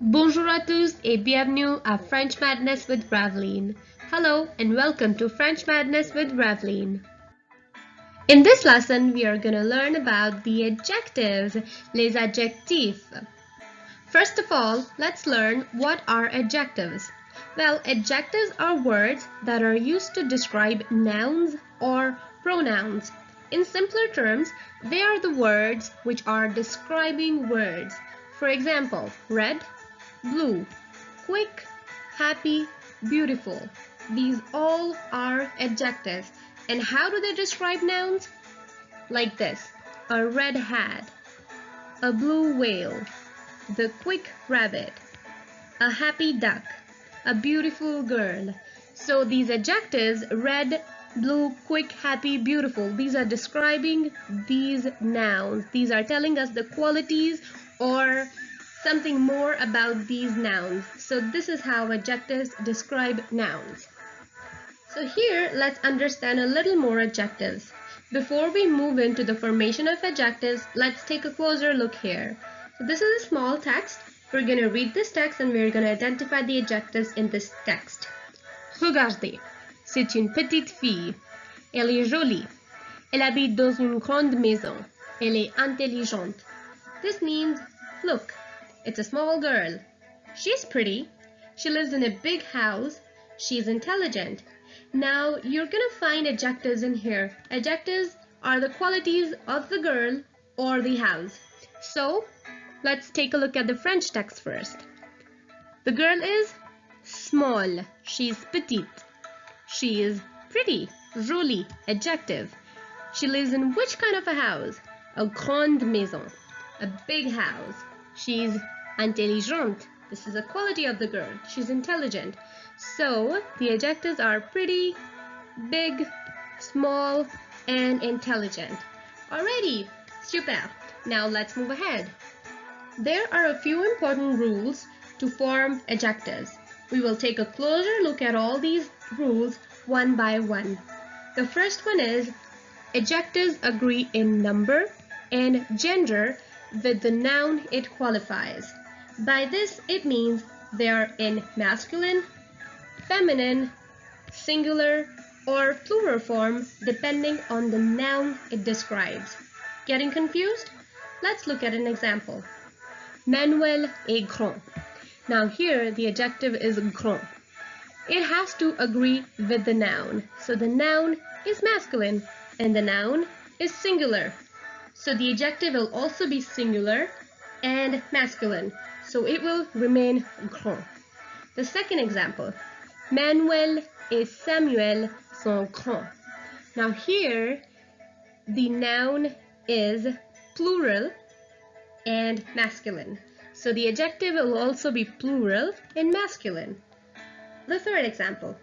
Bonjour à tous et bienvenue à French Madness with Raveline. Hello and welcome to French Madness with Raveline. In this lesson, we are going to learn about the adjectives, les adjectifs. First of all, let's learn what are adjectives. Well, adjectives are words that are used to describe nouns or pronouns. In simpler terms, they are the words which are describing words. For example, red, blue, quick, happy, beautiful. These all are adjectives. And how do they describe nouns? Like this: a red hat, a blue whale, the quick rabbit, a happy duck, a beautiful girl. So these adjectives, red, blue, quick, happy, beautiful, these are describing these nouns. These are telling us the qualities or something more about these nouns. So this is how adjectives describe nouns. So here, let's understand a little more adjectives. Before we move into the formation of adjectives, let's take a closer look here. So this is a small text. We're going to read this text and we're going to identify the adjectives in this text. Regardez, c'est une petite fille. Elle est jolie. Elle habite dans une grande maison. Elle est intelligente. This means, look, it's a small girl. She's pretty. She lives in a big house. She's intelligent. Now, you're going to find adjectives in here. Adjectives are the qualities of the girl or the house. So, let's take a look at the French text first. The girl is small. She's petite. She is pretty. Jolie. Adjective. She lives in which kind of a house? A grande maison. A big house. She's intelligente. This is a quality of the girl. She's intelligent. So, the adjectives are pretty, big, small, and intelligent. Alrighty, super. Now let's move ahead. There are a few important rules to form adjectives. We will take a closer look at all these rules one by one. The first one is adjectives agree in number and gender with the noun it qualifies. By this, it means they are in masculine, feminine, singular, or plural form depending on the noun it describes. Getting confused? Let's look at an example. Manuel est grand. Now here the adjective is grand. It has to agree with the noun. So the noun is masculine and the noun is singular. So the adjective will also be singular and masculine. So it will remain grand. The second example. Manuel et Samuel sont grands. Now here, the noun is plural and masculine. So the adjective will also be plural and masculine. The third example.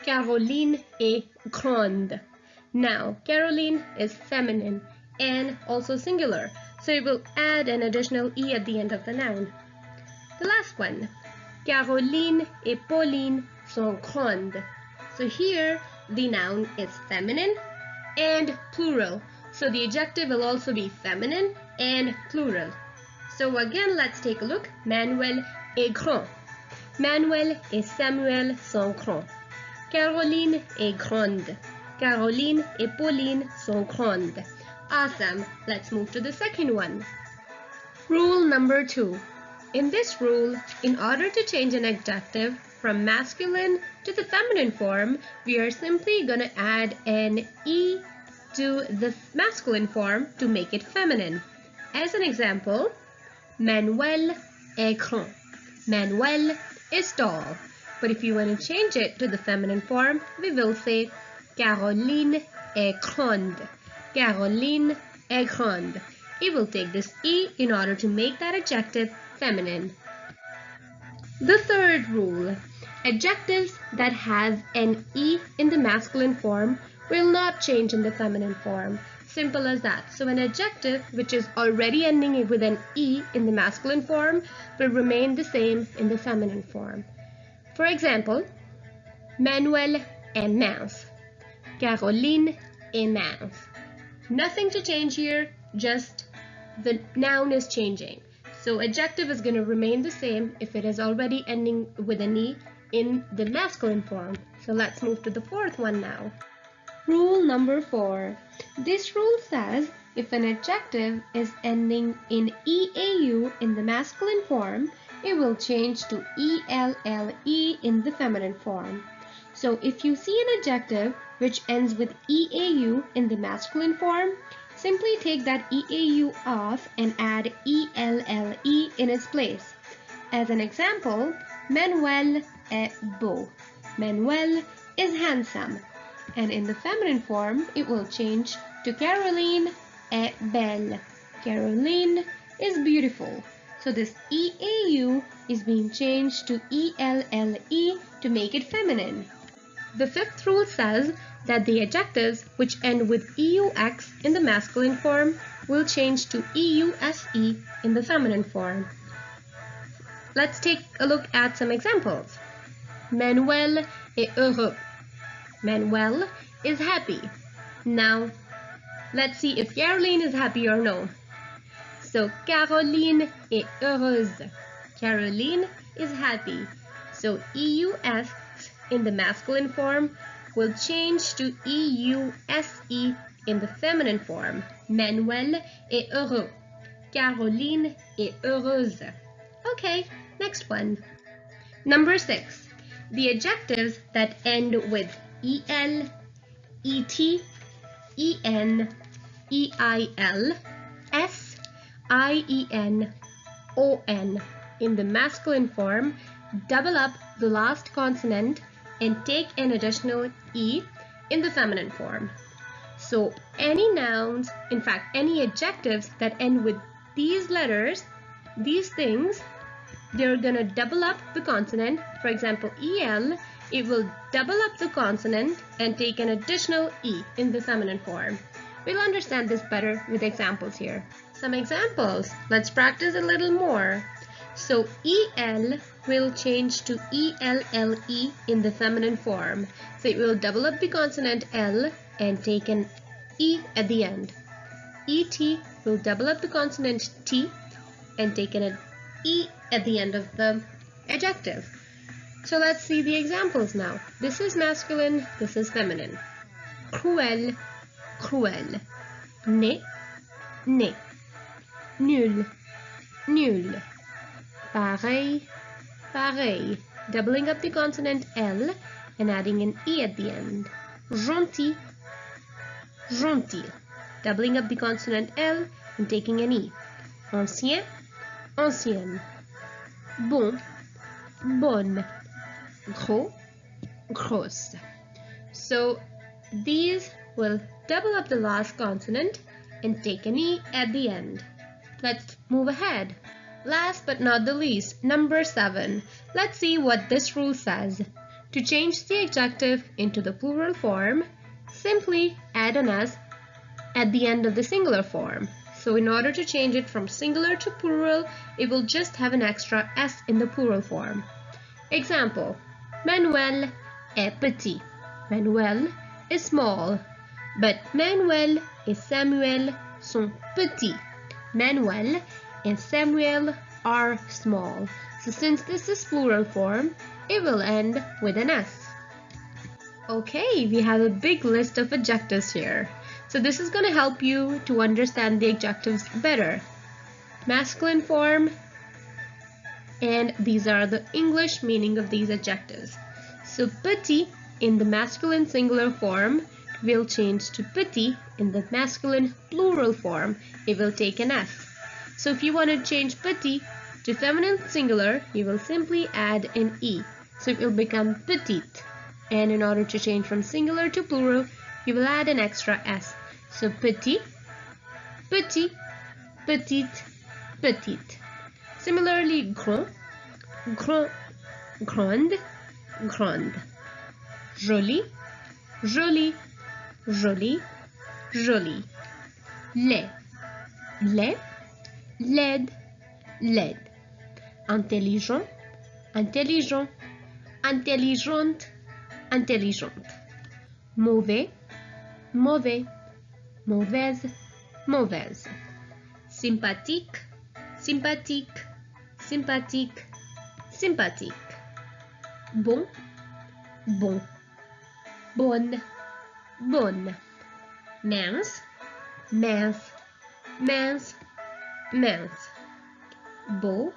Caroline est grande. Now, Caroline is feminine and also singular. So it will add an additional E at the end of the noun. The last one. Caroline et Pauline sont grandes. So here, the noun is feminine and plural. So the adjective will also be feminine and plural. So again, let's take a look. Manuel est grand. Manuel et Samuel sont grands. Caroline est grande. Caroline et Pauline sont grandes. Awesome. Let's move to the second one. Rule number 2. In this rule, in order to change an adjective from masculine to the feminine form, we are simply going to add an E to the masculine form to make it feminine. As an example, Manuel est grand. Manuel is tall. But if you want to change it to the feminine form, we will say Caroline est grande. Caroline est grande. It will take this E in order to make that adjective feminine. The third rule. Adjectives that have an E in the masculine form will not change in the feminine form. Simple as that. So an adjective which is already ending with an E in the masculine form will remain the same in the feminine form. For example, Manuel est mince. Caroline est mince. Nothing to change here, just the noun is changing. So adjective is going to remain the same if it is already ending with an E in the masculine form. So let's move to the fourth one now. Rule number 4. This rule says if an adjective is ending in EAU in the masculine form, it will change to ELLE in the feminine form. So if you see an adjective which ends with EAU in the masculine form, simply take that EAU off and add ELLE in its place. As an example, Manuel est beau. Manuel is handsome. And in the feminine form, it will change to Caroline est belle. Caroline is beautiful. So this EAU is being changed to ELLE to make it feminine. The fifth rule says that the adjectives which end with EUX in the masculine form will change to EUSE in the feminine form. Let's take a look at some examples. Manuel est heureux. Manuel is happy. Now, let's see if Caroline is happy or no. So, Caroline est heureuse. Caroline is happy. So, EUS in the masculine form will change to EUSE in the feminine form. Manuel est heureux. Caroline est heureuse. Okay, next one. Number 6. The adjectives that end with EL, ET, EN, EIL, S, IEN, ON in the masculine form double up the last consonant and take an additional E in the feminine form. So any nouns, in fact any adjectives that end with these letters, these things, they're gonna double up the consonant. For example, EL, it will double up the consonant and take an additional E in the feminine form. We'll understand this better with examples here. Some examples. Let's practice a little more. So EL will change to ELLE in the feminine form. So it will double up the consonant L and take an E at the end. ET will double up the consonant T and take an E at the end of the adjective. So let's see the examples now. This is masculine, this is feminine. Cruel, cruel. Né, né. Nul, nul. Pareil, pareil. Doubling up the consonant L and adding an E at the end. Gentil, gentil. Doubling up the consonant L and taking an E. Ancien, ancienne. Bon, bonne. Gros, grosse. So these will double up the last consonant and take an E at the end. Let's move ahead. Last but not the least, number 7. Let's see what this rule says. To change the adjective into the plural form, simply add an S at the end of the singular form. So in order to change it from singular to plural, it will just have an extra S in the plural form. Example, Manuel est petit. Manuel is small, but Manuel et Samuel sont petits. Manuel and Samuel are small. So since this is plural form, it will end with an S. Okay, we have a big list of adjectives here. So this is going to help you to understand the adjectives better. Masculine form, and these are the English meaning of these adjectives. So petit in the masculine singular form will change to petit in the masculine plural form. It will take an S. So if you want to change petit to feminine singular, you will simply add an E. So it will become petite. And in order to change from singular to plural, you will add an extra S. So petit, petit, petite, petite. Similarly, grand, grand, grande, grande. Joli, joli, joli, joli. Laid, laid, laid, laid. Intelligent, intelligent, intelligente, intelligente. Mauvais, mauvais, mauvaise, mauvaise. Sympathique, sympathique, sympathique, sympathique. Bon, bon, bonne, bonne. Mince, mince, mince, mince. Beau,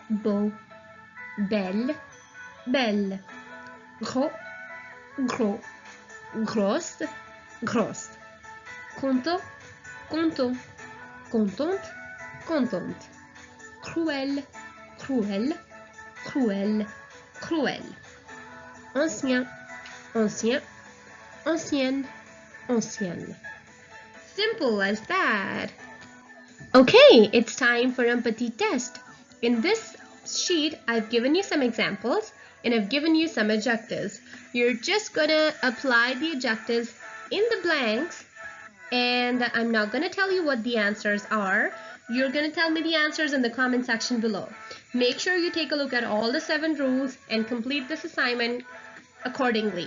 beau, belle, belle. Gros, gros, grosse, grosse. Content, content, contente, contente. Cruel, cruel, cruel, cruel. Ancien, ancien, ancienne, ancienne. Simple as that. Okay, it's time for a petit test. In this sheet, I've given you some examples and I've given you some adjectives. You're just gonna apply the adjectives in the blanks, and I'm not gonna tell you what the answers are. You're gonna tell me the answers in the comment section below. Make sure you take a look at all the 7 rules and complete this assignment accordingly.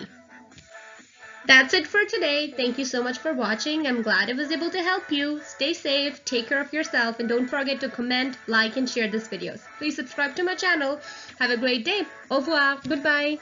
That's it for today. Thank you so much for watching. I'm glad I was able to help you. Stay safe, take care of yourself, and don't forget to comment, like, and share this videos. Please subscribe to my channel. Have a great day. Au revoir. Goodbye.